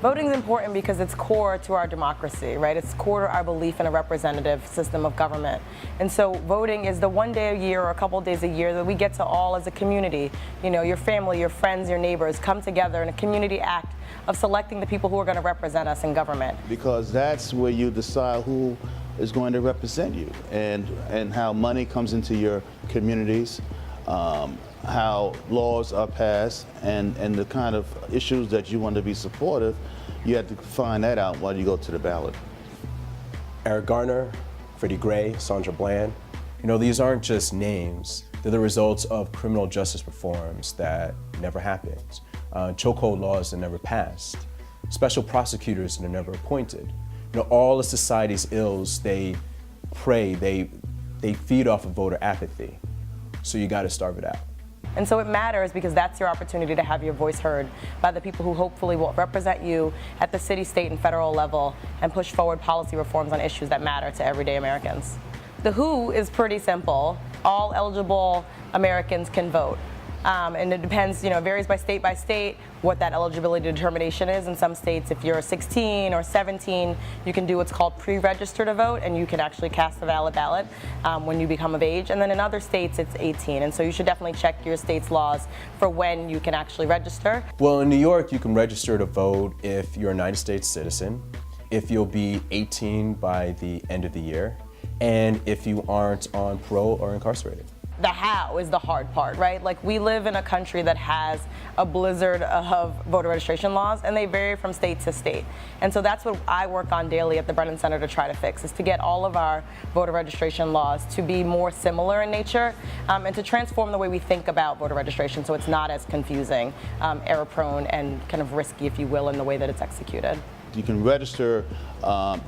Voting is important because it's core to our democracy, right? It's core to our belief in a representative system of government. And so voting is the one day a year or a couple of days a year that we get to all as a community, you know, your family, your friends, your neighbors, come together in a community act of selecting the people who are going to represent us in government. Because that's where you decide who is going to represent you and how money comes into your communities, how laws are passed, and the kind of issues that you want to be supportive. You have to find that out while you go to the ballot. Eric Garner, Freddie Gray, Sandra Bland. You know, these aren't just names. They're the results of criminal justice reforms that never happened, chokehold laws that never passed, special prosecutors that are never appointed. You know, all of society's ills, they feed off of voter apathy. So you got to starve it out. And so it matters because that's your opportunity to have your voice heard by the people who hopefully will represent you at the city, state, and federal level and push forward policy reforms on issues that matter to everyday Americans. The who is pretty simple. All eligible Americans can vote. And it depends, you know, it varies by state what that eligibility determination is. In some states, if you're 16 or 17, you can do what's called pre-register to vote, and you can actually cast a valid ballot when you become of age. And then in other states, it's 18. And so you should definitely check your state's laws for when you can actually register. Well, in New York, you can register to vote if you're a United States citizen, if you'll be 18 by the end of the year, and if you aren't on parole or incarcerated. The how is the hard part, right? Like, we live in a country that has a blizzard of voter registration laws, and they vary from state to state. And so that's what I work on daily at the Brennan Center to try to fix, is to get all of our voter registration laws to be more similar in nature, and to transform the way we think about voter registration so it's not as confusing, error-prone, and kind of risky, if you will, in the way that it's executed. You can register.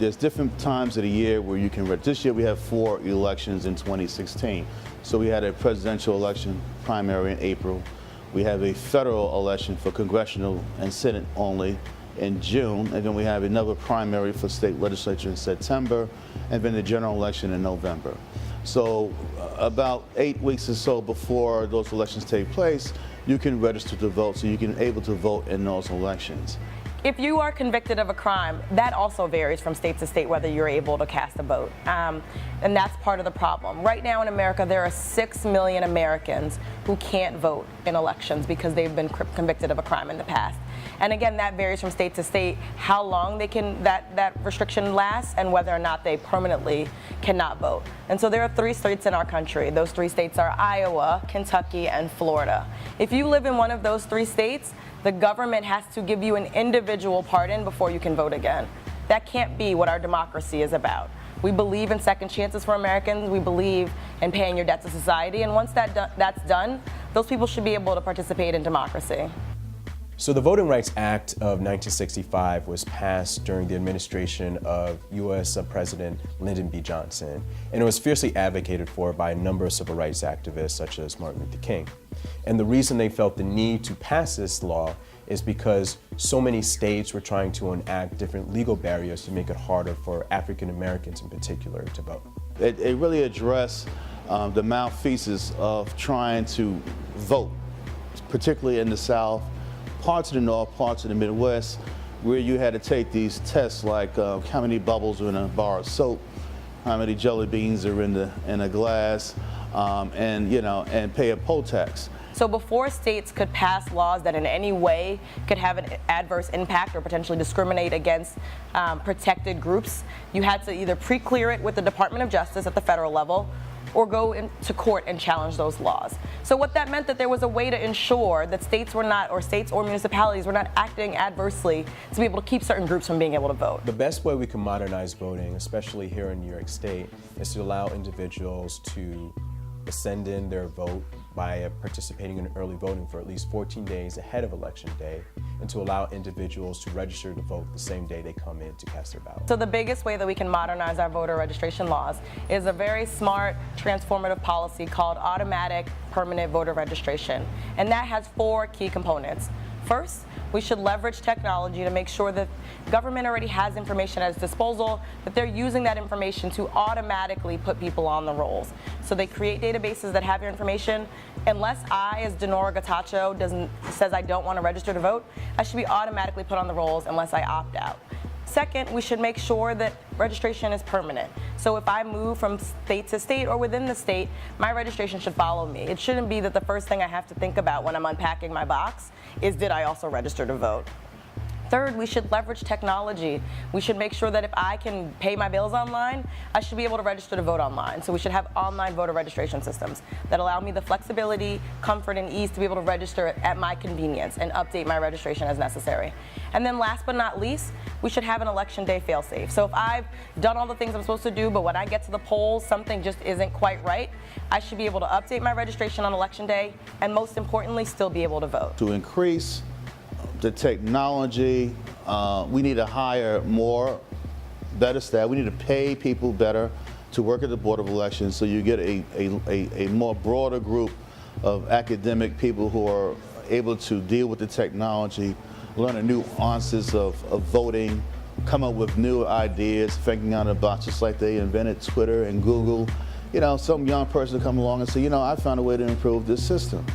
There's different times of the year where you can register. This year we have 4 elections in 2016. So we had a presidential election primary in April. We have a federal election for congressional and Senate only in June. And then we have another primary for state legislature in September, and then the general election in November. So about 8 weeks or so before those elections take place, you can register to vote, so you can able to vote in those elections. If you are convicted of a crime, that also varies from state to state whether you're able to cast a vote. And that's part of the problem. Right now in America, there are 6 million Americans who can't vote in elections because they've been convicted of a crime in the past. And again, that varies from state to state, how long they can that restriction lasts and whether or not they permanently cannot vote. And so there are 3 states in our country. Those 3 states are Iowa, Kentucky, and Florida. If you live in one of those 3 states, the government has to give you an individual pardon before you can vote again. That can't be what our democracy is about. We believe in second chances for Americans. We believe in paying your debt to society. And once that's done, those people should be able to participate in democracy. So the Voting Rights Act of 1965 was passed during the administration of U.S. President Lyndon B. Johnson, and it was fiercely advocated for by a number of civil rights activists such as Martin Luther King. And the reason they felt the need to pass this law is because so many states were trying to enact different legal barriers to make it harder for African Americans in particular to vote. It really addressed the malfeasance of trying to vote, particularly in the South, parts of the North, parts of the Midwest, where you had to take these tests like how many bubbles are in a bar of soap, how many jelly beans are in a glass, and pay a poll tax. So before states could pass laws that in any way could have an adverse impact or potentially discriminate against protected groups, you had to either pre-clear it with the Department of Justice at the federal level or go into court and challenge those laws. So what that meant that there was a way to ensure that states or municipalities were not acting adversely to be able to keep certain groups from being able to vote. The best way we can modernize voting, especially here in New York State, is to allow individuals to send in their vote by participating in early voting for at least 14 days ahead of Election Day, and to allow individuals to register to vote the same day they come in to cast their ballot. So the biggest way that we can modernize our voter registration laws is a very smart, transformative policy called automatic permanent voter registration. And that has 4 key components. First, we should leverage technology to make sure that government already has information at its disposal, that they're using that information to automatically put people on the rolls. So they create databases that have your information. Unless I, as Denora Gatacho, says I don't want to register to vote, I should be automatically put on the rolls unless I opt out. Second, we should make sure that registration is permanent. So if I move from state to state or within the state, my registration should follow me. It shouldn't be that the first thing I have to think about when I'm unpacking my box is, did I also register to vote? Third, we should leverage technology. We should make sure that if I can pay my bills online, I should be able to register to vote online. So we should have online voter registration systems that allow me the flexibility, comfort, and ease to be able to register at my convenience and update my registration as necessary. And then last but not least, we should have an election day fail-safe. So if I've done all the things I'm supposed to do, but when I get to the polls, something just isn't quite right, I should be able to update my registration on election day and, most importantly, still be able to vote. To increase the technology, we need to hire better staff. We need to pay people better to work at the Board of Elections, so you get a more broader group of academic people who are able to deal with the technology, learn the nuances of voting, come up with new ideas, thinking out of the box, just like they invented Twitter and Google. You know, some young person come along and say, you know, I found a way to improve this system.